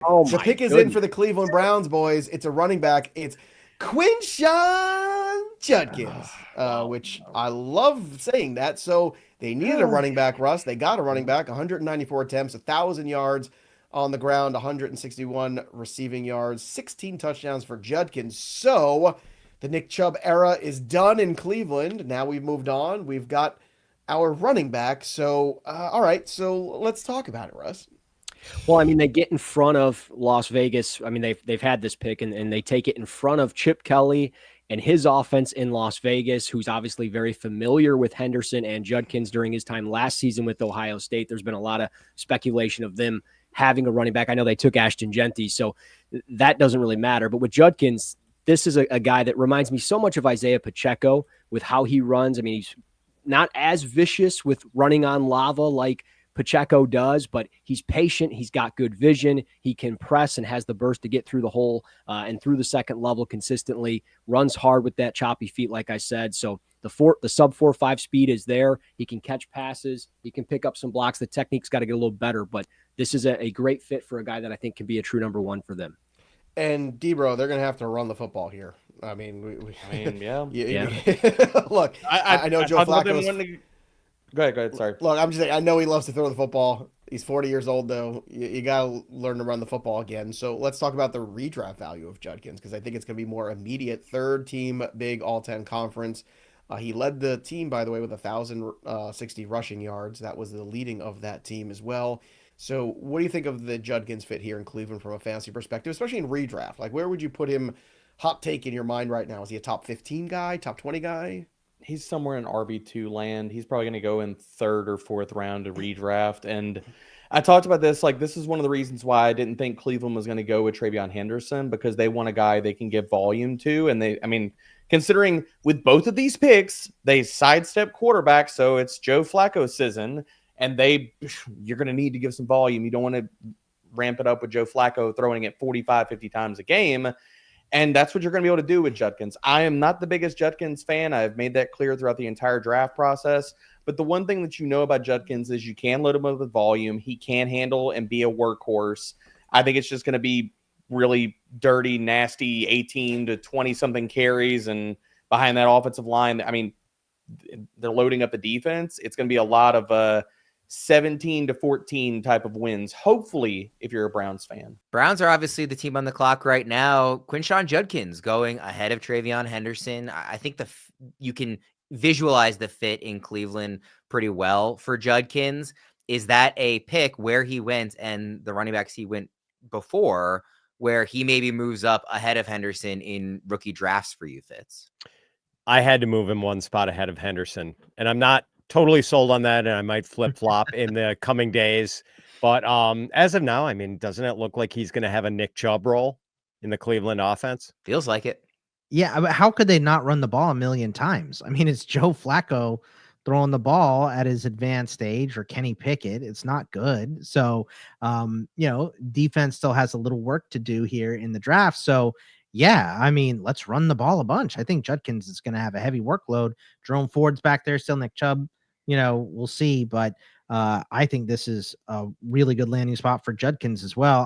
Oh The my pick is in goodness. for the Cleveland Browns, boys. It's a running back. It's Quinshon Judkins, Wow. which I love saying that. So they needed a running back, Russ. They got a running back, 194 attempts, 1,000 yards on the ground, 161 receiving yards, 16 touchdowns for Judkins. So the Nick Chubb era is done in Cleveland. Now we've moved on. We've got our running back. So, all right. So let's talk about it, Russ. Well, I mean, they get in front of Las Vegas. I mean, they've had this pick and they take it in front of Chip Kelly and his offense in Las Vegas, who's obviously very familiar with Henderson and Judkins during his time last season with Ohio State. There's been a lot of speculation of them having a running back. I know they took Ashton Genty, so that doesn't really matter. But with Judkins, this is a guy that reminds me so much of Isaiah Pacheco with how he runs. I mean, he's not as vicious with running on lava like Pacheco does, but he's patient. He's got good vision. He can press and has the burst to get through the hole and through the second level consistently. Runs hard with that choppy feet, like I said. So the sub 4.5 speed is there. He can catch passes. He can pick up some blocks. The technique's got to get a little better, but this is a great fit for a guy that I think can be a true number one for them. And Debro, they're going to have to run the football here. I mean, I mean, yeah. Look, I know Joe talked about them Flacco's. wanting to... Go ahead. Sorry. Look, I'm just saying, I know he loves to throw the football. He's 40 years old, though. You got to learn to run the football again. So let's talk about the redraft value of Judkins, because I think it's going to be more immediate. Third team, big all-10 conference. He led the team, by the way, with 1,060 rushing yards. That was the leading of that team as well. So what do you think of the Judkins fit here in Cleveland from a fantasy perspective, especially in redraft? Like, where would you put him? Hot take in your mind right now. Is he a top 15 guy, top 20 guy? He's somewhere in RB2 land. He's probably going to go in third or fourth round to redraft. And I talked about this. Like, this is one of the reasons why I didn't think Cleveland was going to go with TreVeyon Henderson, because they want a guy they can give volume to. And I mean, considering with both of these picks, they sidestep quarterback. So it's Joe Flacco season, and you're going to need to give some volume. You don't want to ramp it up with Joe Flacco throwing it 45, 50 times a game. And that's what you're going to be able to do with Judkins. I am not the biggest Judkins fan. I've made that clear throughout the entire draft process. But the one thing that you know about Judkins is you can load him up with volume. He can handle and be a workhorse. I think it's just going to be really dirty, nasty 18 to 20-something carries. And behind that offensive line, I mean, they're loading up the defense. It's going to be a lot of 17 to 14 type of wins, hopefully, if you're a Browns fan. Browns are obviously the team on the clock right now. Quinshon Judkins going ahead of TreVeyon Henderson. I think you can visualize the fit in Cleveland pretty well for Judkins. Is that a pick where he went and the running backs he went before, where he maybe moves up ahead of Henderson in rookie drafts for you, Fitz? I had to move him one spot ahead of Henderson, and I'm not totally sold on that, and I might flip-flop in the coming days. But as of now, I mean, doesn't it look like he's going to have a Nick Chubb role in the Cleveland offense? Feels like it. Yeah, but how could they not run the ball a million times? I mean, it's Joe Flacco throwing the ball at his advanced age, or Kenny Pickett. It's not good. So, defense still has a little work to do here in the draft. So, yeah, I mean, let's run the ball a bunch. I think Judkins is going to have a heavy workload. Jerome Ford's back there, still Nick Chubb. We'll see. But I think this is a really good landing spot for Judkins as well.